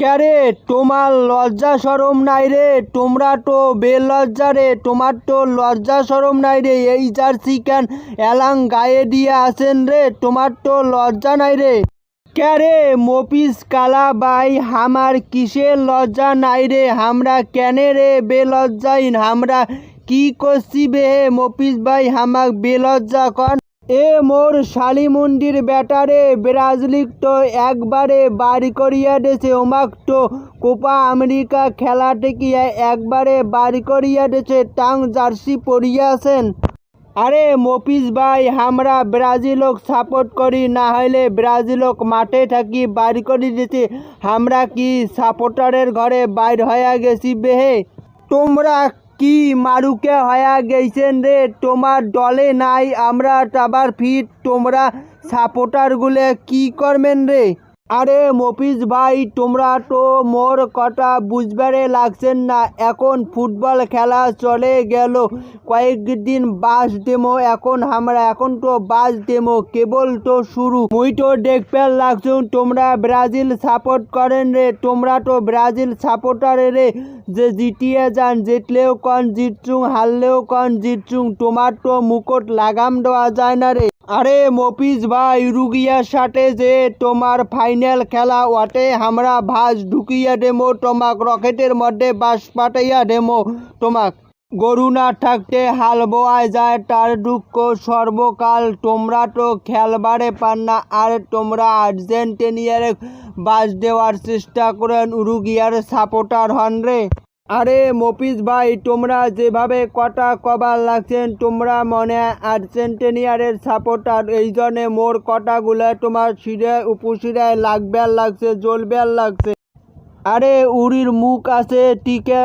ক্যারে তোমার লজ্জা সরম নাই রে? তোমরা তো বেলজ্জা রে, তোমার তো লজ্জা সরম নাই রে। এই জার্সি ক্যান এলাং গায়ে দিয়ে আসেন রে, তোমার তো লজ্জা নাই রে। ক্যারে মফিজ কালা ভাই হামার কিসের লজ্জা নাই রে? হামরা কেনে রে বেলজ্জাইন? হামরা কি করছি বে হে মফিজ ভাই হামাক বেলজ্জা কন? এ মোর শালিমুন্ডির ব্যাটারে ব্রাজিলিক তো একবারে বাড়ি করিয়া দেছে, ওমাক তো কোপা আমেরিকা খেলা টেকিয়া একবারে বাড়ি করিয়া দেছে, টাং জার্সি পরিয়াছেন। আরে মফিজ ভাই হামরা ব্রাজিলক সাপোর্ট করি, না হইলে ব্রাজিলক মাঠে থাকি বাড়ি করে দিতে। হামরা কি সাপোর্টারের ঘরে বাইর হয়ে গেছি বেহে? তোমরা কি মারুকে হয়ে গেছেন রে? তোমার দলে নাই আমরা টাবার ফিট, তোমরা সাপোর্টারগুলো কি করবেন রে? আরে মফিজ ভাই তোমরা তো মোর কথা বুঝবারে লাগছেন না। এখন ফুটবল খেলা চলে গেল, কয়েকদিন বাস দেমো, এখন তো বাস দেমো কেবল তো শুরু। মুই তো দেখতে লাগছুন তোমরা ব্রাজিল সাপোর্ট করেন রে, তোমরা তো ব্রাজিল সাপোর্টার রে, যে জিতিয়ে যান, জিতলেও কন জিতছুং, হারলেও কন জিতছুং, তোমার তো মুকুট লাগাম দেওয়া যায় না রে। আরে মফিজ ভাই উরুগুয়ের সাথে যে তোমার ফাইনাল খেলা ওয়াটে আমরা ভাস ঢুকিয়া দেমো তোমাক, রকেটের মধ্যে বাস পাঠাইয়া দেমো তোমাক। গরু না থাকতে হাল বোয়া যায় তার দুঃখ সর্বকাল, তোমরা তো খেলবারে পান না, আর তোমরা আর্জেন্টিনিয়ার বাস দেওয়ার চেষ্টা করেন, উরুগুয়ের সাপোর্টার হন রে। আরে মফিজ ভাই তোমরা যেভাবে কথা কবার লাগছেন তোমরা মনে আর্জেন্টিনিয়ারের সাপোর্টার, এই জন্যে মোর কথাগুলো তোমার শিরে উপশিরায় লাগছে, জ্বলবে লাগছে। আরে উড়ির মুখ আছে টিকে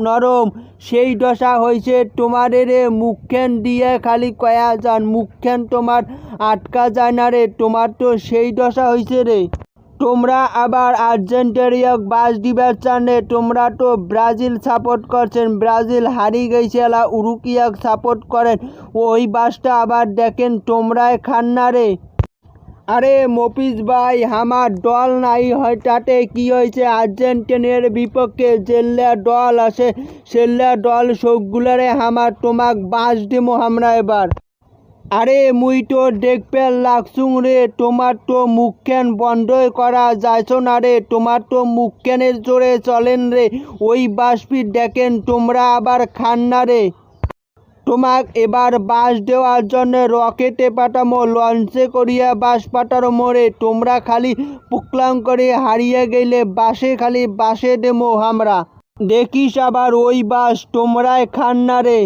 নরম, সেই দশা হয়েছে তোমাদের রে। মুখখান দিয়ে খালি কয়া যান, মুখখান তোমার আটকা যায় না রে, তোমার তো সেই দশা হয়েছে রে। তোমরা আবার আর্জেন্টিনিয়াক বাস দিবার চানে, তোমরা তো ব্রাজিল সাপোর্ট করছেন, ব্রাজিল হারি গেছে, উরুগুয়াক সাপোর্ট করেন, ওই বাসটা আবার দেখেন তোমরাই খান না রে। আরে মফিজ ভাই আমার দল নাই হয় তাতে কি হয়েছে? আর্জেন্টিনার বিপক্ষে জেল্লা দল আছে, সেল্লা দল সবগুলারে আমার তোমাক বাস দেবো আমরা এবার। আরে মুই তো দেখতে লাগছুং রে, তোমার তো মুখখান বন্ধই করা যাইছ না রে, তোমার তো মুখখানের জোরে চলেন রে, ওই বাসপি দেখেন তোমরা আবার খান না রে। তোমাক এবার বাস দেওয়ার জন্য রকেটে পাঠামো, লঞ্চে করিয়া বাস পাঠারো মোরে, তোমরা খালি পুকলাং করে হারিয়ে গেলে বাসে খালি বাসে দেমো আমরা, দেখিস আবার ওই বাস তোমরাই খান না রে।